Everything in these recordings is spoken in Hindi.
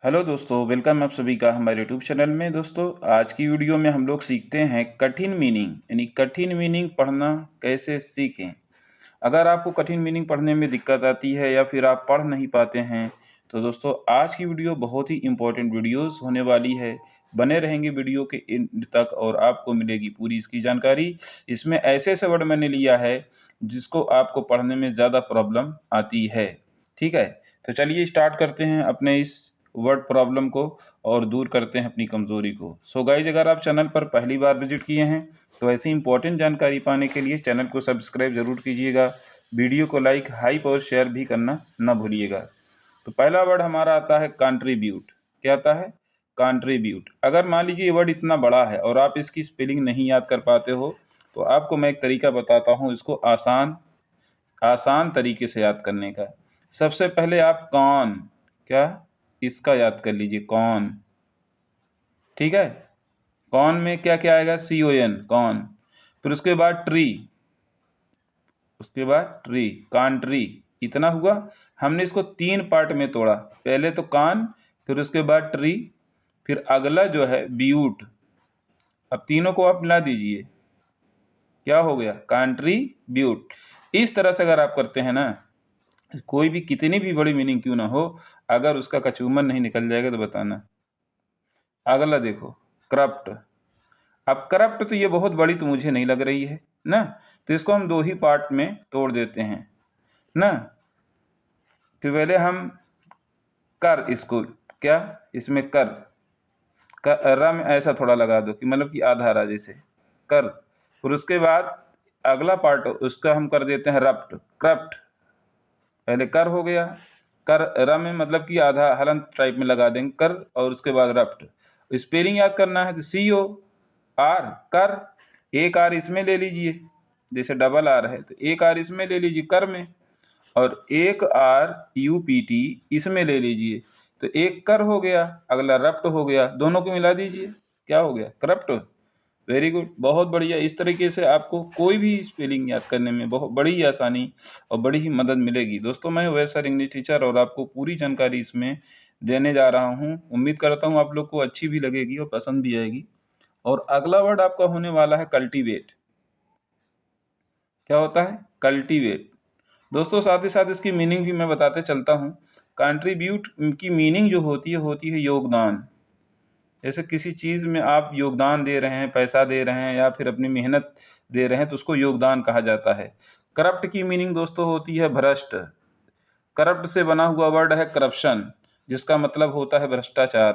हेलो दोस्तों, वेलकम आप सभी का हमारे यूट्यूब चैनल में। दोस्तों, आज की वीडियो में हम लोग सीखते हैं कठिन मीनिंग, यानी कठिन मीनिंग पढ़ना कैसे सीखें। अगर आपको कठिन मीनिंग पढ़ने में दिक्कत आती है या फिर आप पढ़ नहीं पाते हैं तो दोस्तों आज की वीडियो बहुत ही इम्पोर्टेंट वीडियोस होने वाली है। बने रहेंगे वीडियो के एंड तक और आपको मिलेगी पूरी इसकी जानकारी। इसमें ऐसे ऐसे वर्ड मैंने लिया है जिसको आपको पढ़ने में ज़्यादा प्रॉब्लम आती है। ठीक है, तो चलिए स्टार्ट करते हैं अपने इस वर्ड प्रॉब्लम को और दूर करते हैं अपनी कमज़ोरी को। सो गाइज, अगर आप चैनल पर पहली बार विजिट किए हैं तो ऐसी इंपॉर्टेंट जानकारी पाने के लिए चैनल को सब्सक्राइब जरूर कीजिएगा। वीडियो को लाइक, हाइप और शेयर भी करना ना भूलिएगा। तो पहला वर्ड हमारा आता है कंट्रीब्यूट। क्या आता है? कंट्रीब्यूट। अगर मान लीजिए ये वर्ड इतना बड़ा है और आप इसकी स्पेलिंग नहीं याद कर पाते हो तो आपको मैं एक तरीका बताता हूँ इसको आसान तरीके से याद करने का। सबसे पहले आप कौन, क्या, इसका याद कर लीजिए, कौन। ठीक है, कौन में क्या क्या आएगा? CON, कौन। फिर उसके बाद ट्री, उसके बाद ट्री, कंट्री। इतना हुआ। हमने इसको 3 पार्ट में तोड़ा। पहले तो कान, फिर उसके बाद ट्री, फिर अगला जो है ब्यूट। अब तीनों को आप मिला दीजिए, क्या हो गया? कंट्री ब्यूट। इस तरह से अगर आप करते हैं ना, कोई भी कितनी भी बड़ी मीनिंग क्यों ना हो, अगर उसका कचूमन नहीं निकल जाएगा तो बताना। अगला देखो, करप्ट। अब करप्ट तो ये बहुत बड़ी तो मुझे नहीं लग रही है ना, तो इसको हम 2 ही पार्ट में तोड़ देते हैं ना। फिर पहले हम कर, इसको क्या, इसमें कर में ऐसा थोड़ा लगा दो कि मतलब कि आधा रहा जैसे कर। फिर उसके बाद अगला पार्ट उसका हम कर देते हैं रप्ट, करप्ट। पहले कर हो गया, कर र में मतलब कि आधा हलंत टाइप में लगा देंगे कर, और उसके बाद रप्ट। स्पेलिंग याद करना है तो COR, कर। एक आर इसमें ले लीजिए, जैसे डबल आर है तो एक आर इसमें ले लीजिए कर में, और एक RUPT इसमें ले लीजिए, तो एक कर हो गया, अगला रप्ट हो गया। दोनों को मिला दीजिए, क्या हो गया? करप्ट। वेरी गुड, बहुत बढ़िया। इस तरीके से आपको कोई भी स्पेलिंग याद करने में बहुत बड़ी आसानी और बड़ी ही मदद मिलेगी। दोस्तों, मैं वैसा इंग्लिश टीचर और आपको पूरी जानकारी इसमें देने जा रहा हूँ। उम्मीद करता हूँ आप लोग को अच्छी भी लगेगी और पसंद भी आएगी। और अगला वर्ड आपका होने वाला है कल्टीवेट। क्या होता है? कल्टीवेट। दोस्तों, साथ ही साथ इसकी मीनिंग भी मैं बताते चलता हूँ। कंट्रीब्यूट की मीनिंग जो होती है योगदान। जैसे किसी चीज़ में आप योगदान दे रहे हैं, पैसा दे रहे हैं या फिर अपनी मेहनत दे रहे हैं तो उसको योगदान कहा जाता है। करप्ट की मीनिंग दोस्तों होती है भ्रष्ट। करप्ट से बना हुआ वर्ड है करप्शन, जिसका मतलब होता है भ्रष्टाचार।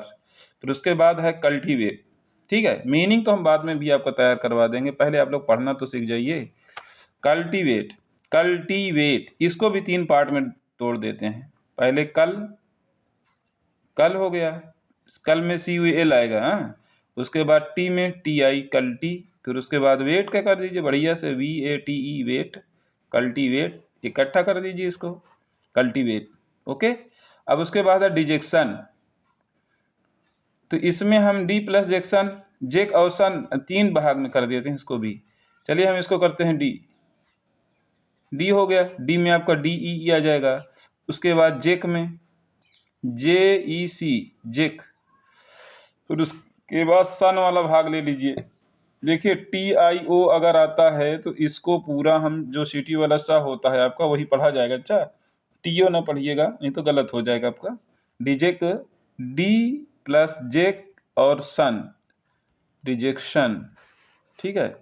फिर उसके बाद है कल्टीवेट। ठीक है, मीनिंग तो हम बाद में भी आपको तैयार करवा देंगे, पहले आप लोग पढ़ना तो सीख जाइए। कल्टीवेट, कल्टीवेट इसको भी 3 पार्ट में तोड़ देते हैं। पहले कल हो गया, कल में CUL आएगा, हाँ। उसके बाद टी में TI, कल्टी। फिर उसके बाद वेट क्या कर दीजिए बढ़िया से, VATE, वेट, कल्टीवेट। इकट्ठा कर दीजिए इसको, कल्टीवेट। ओके। अब उसके बाद है डिजेक्शन। तो इसमें हम D प्लस जेक्शन, जेक और सन 3 भाग में कर देते हैं इसको भी। चलिए हम इसको करते हैं डी हो गया, डी में आपका DEE आ जाएगा। उसके बाद जेक में JEC, जेक। फिर उसके बाद सन वाला भाग ले लीजिए। देखिए TIO अगर आता है तो इसको पूरा हम जो सिटी वाला सा होता है आपका वही पढ़ा जाएगा। अच्छा, TO ना पढ़िएगा, नहीं तो गलत हो जाएगा आपका। डिजेक, D प्लस जेक और सन, डिजेक्शन। ठीक है,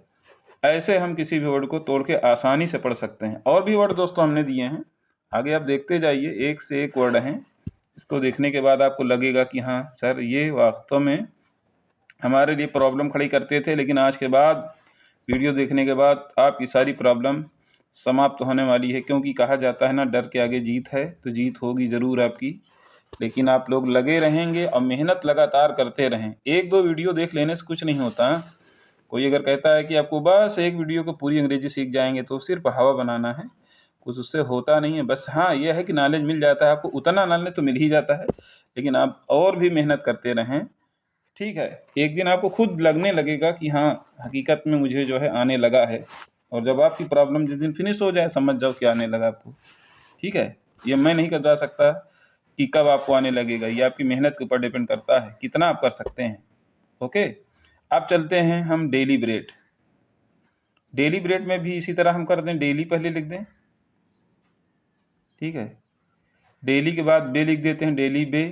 ऐसे हम किसी भी वर्ड को तोड़ के आसानी से पढ़ सकते हैं। और भी वर्ड दोस्तों हमने दिए हैं, आगे आप देखते जाइए, एक से एक वर्ड हैं। इसको देखने के बाद आपको लगेगा कि हाँ सर, ये वास्तव में हमारे लिए प्रॉब्लम खड़ी करते थे, लेकिन आज के बाद, वीडियो देखने के बाद आपकी सारी प्रॉब्लम समाप्त होने वाली है। क्योंकि कहा जाता है ना, डर के आगे जीत है, तो जीत होगी ज़रूर आपकी। लेकिन आप लोग लगे रहेंगे और मेहनत लगातार करते रहें। 1-2 वीडियो देख लेने से कुछ नहीं होता। कोई अगर कहता है कि आपको बस एक वीडियो को पूरी अंग्रेजी सीख जाएंगे, तो सिर्फ हवा बनाना है, कुछ उससे होता नहीं है। बस हाँ, यह है कि नॉलेज मिल जाता है आपको, उतना नॉलेज तो मिल ही जाता है, लेकिन आप और भी मेहनत करते रहें। ठीक है, एक दिन आपको खुद लगने लगेगा कि हाँ, हकीकत में मुझे जो है आने लगा है। और जब आपकी प्रॉब्लम जिस दिन फिनिश हो जाए, समझ जाओ कि आने लगा आपको। ठीक है, ये मैं नहीं बता सकता, कि कब आपको आने लगेगा। ये आपकी मेहनत के ऊपर डिपेंड करता है कितना आप कर सकते हैं। ओके, अब चलते हैं हम डेलीब्रेट। डेलीब्रेट में भी इसी तरह हम कर दें, डेली पहले लिख दें, ठीक है। डेली के बाद बे लिख देते हैं, डेली बे,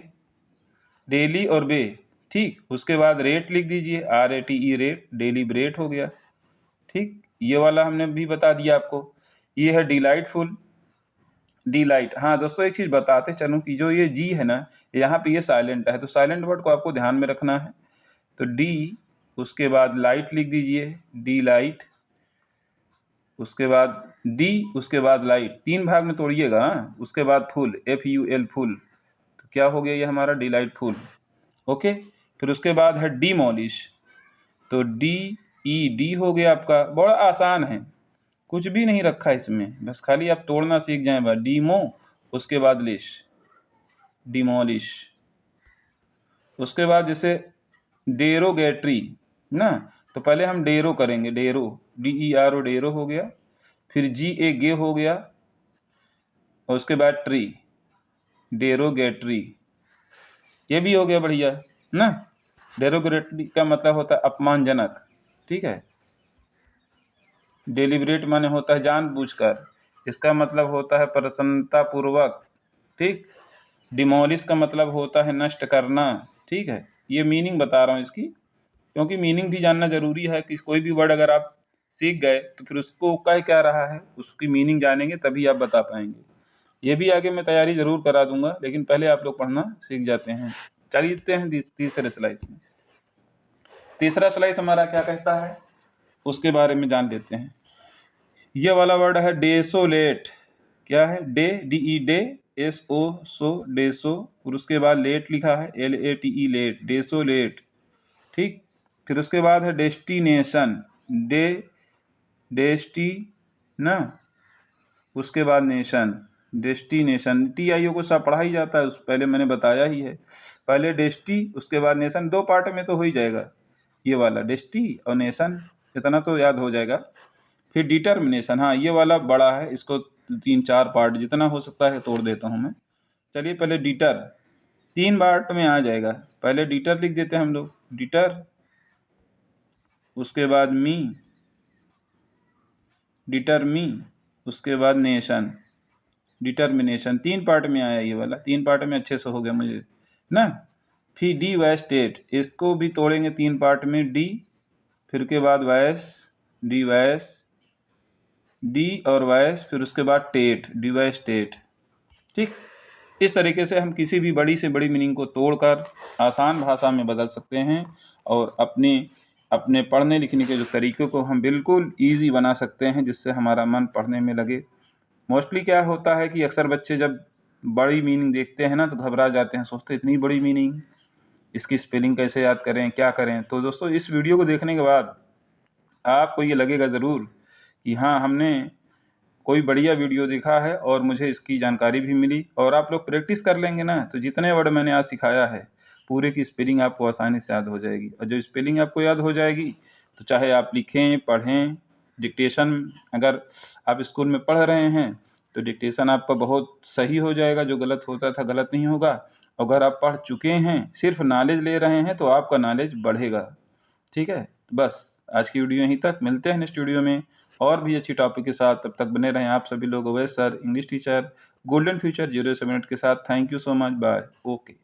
डेली और बे, ठीक। उसके बाद रेट लिख दीजिए, RATE रेट, डेलीब्रेट हो गया, ठीक। ये वाला हमने भी बता दिया आपको। ये है डिलाइटफुल, डिलाइट। हाँ दोस्तों, एक चीज़ बताते चलूँ कि जो ये जी है ना, यहाँ पे ये साइलेंट है, तो साइलेंट वर्ड को आपको ध्यान में रखना है। तो डी, उसके बाद लाइट लिख दीजिए, डी लाइट, उसके बाद डी, उसके बाद लाइट, 3 भाग में तोड़िएगा। उसके बाद फुल, FUL फुल, तो क्या हो गया ये हमारा डिलाइट फुल। ओके, फिर उसके बाद है डीमोलिश, तो DED हो गया आपका। बड़ा आसान है, कुछ भी नहीं रखा इसमें, बस खाली आप तोड़ना सीख जाएं बस। डीमो, उसके बाद लिश, डिमोलिश। उसके बाद जैसे डेरोगेटरी ना, तो पहले हम डेरो करेंगे, डेरो, DERO डेरो हो गया, फिर GA गे हो गया, और उसके बाद ट्री, डेरोगेटरी, ये भी हो गया बढ़िया ना। डेरोगेटरी का मतलब होता है अपमानजनक, ठीक है। डेलिब्रेट माने होता है जानबूझकर, इसका मतलब होता है प्रसन्नतापूर्वक, ठीक। डिमोलिश का मतलब होता है नष्ट करना, ठीक है। ये मीनिंग बता रहा हूँ इसकी, क्योंकि मीनिंग भी जानना जरूरी है कि कोई भी वर्ड अगर आप सीख गए तो फिर उसको कह क्या रहा है, उसकी मीनिंग जानेंगे तभी आप बता पाएंगे। ये भी आगे मैं तैयारी जरूर करा दूंगा, लेकिन पहले आप लोग पढ़ना सीख जाते हैं। चलते हैं तीसरे स्लाइस में। तीसरा स्लाइस हमारा क्या कहता है उसके बारे में जान लेते हैं। ये वाला वर्ड है डेसोलेट। क्या है? डे, DE डे, SO सो, डेसो, और उसके बाद लेट लिखा है, LATE लेट, डेसोलेट, ठीक। फिर उसके बाद है डेस्टिनेशन, डे, डेस्टी ना, उसके बाद नेशन, डेस्टिनेशन, TIO को सब पढ़ा ही जाता है, उस पहले मैंने बताया ही है। पहले डेस्टी, उसके बाद नेशन, 2 पार्ट में तो हो ही जाएगा ये वाला, डेस्टी और नेशन, इतना तो याद हो जाएगा। फिर डिटर्मिनेशन, हाँ ये वाला बड़ा है, इसको 3-4 पार्ट जितना हो सकता है तोड़ देता हूँ मैं। चलिए पहले डिटर, 3 पार्ट में आ जाएगा। पहले डिटर लिख देते हैं हम लोग, डिटर, उसके बाद मी, डिटरमी, उसके बाद नेशन, डिटर्मिनेशन। 3 पार्ट में आया ये वाला, 3 पार्ट में अच्छे से हो गया मुझे ना। फिर डी वाइस टेट, इसको भी तोड़ेंगे 3 पार्ट में, डी, फिर के बाद वाइस, डी वाइस, डी और वाइस, फिर उसके बाद टेट, डी वाइस टेट, ठीक। इस तरीके से हम किसी भी बड़ी से बड़ी मीनिंग को तोड़कर आसान भाषा में बदल सकते हैं, और अपने अपने पढ़ने लिखने के जो तरीक़ों को हम बिल्कुल ईजी बना सकते हैं, जिससे हमारा मन पढ़ने में लगे। मोस्टली क्या होता है कि अक्सर बच्चे जब बड़ी मीनिंग देखते हैं ना तो घबरा जाते हैं, सोचते हैं इतनी बड़ी मीनिंग, इसकी स्पेलिंग कैसे याद करें, क्या करें। तो दोस्तों इस वीडियो को देखने के बाद आपको ये लगेगा ज़रूर कि हाँ, हमने कोई बढ़िया वीडियो देखा है और मुझे इसकी जानकारी भी मिली। और आप लोग प्रैक्टिस कर लेंगे ना, तो जितने वर्ड मैंने आज सिखाया है पूरे की स्पेलिंग आपको आसानी से याद हो जाएगी। और जो स्पेलिंग आपको याद हो जाएगी तो चाहे आप लिखें, पढ़ें, डिक्टेशन अगर आप स्कूल में पढ़ रहे हैं तो डिक्टेशन आपका बहुत सही हो जाएगा, जो गलत होता था गलत नहीं होगा। अगर आप पढ़ चुके हैं, सिर्फ नॉलेज ले रहे हैं, तो आपका नॉलेज बढ़ेगा, ठीक है। बस आज की वीडियो यहीं तक, मिलते हैं नेक्स्ट वीडियो में और भी अच्छी टॉपिक के साथ। तब तक बने रहें आप सभी लोग। अवैध sir, English teacher, golden future 07 के साथ। Thank you so much, bye, okay.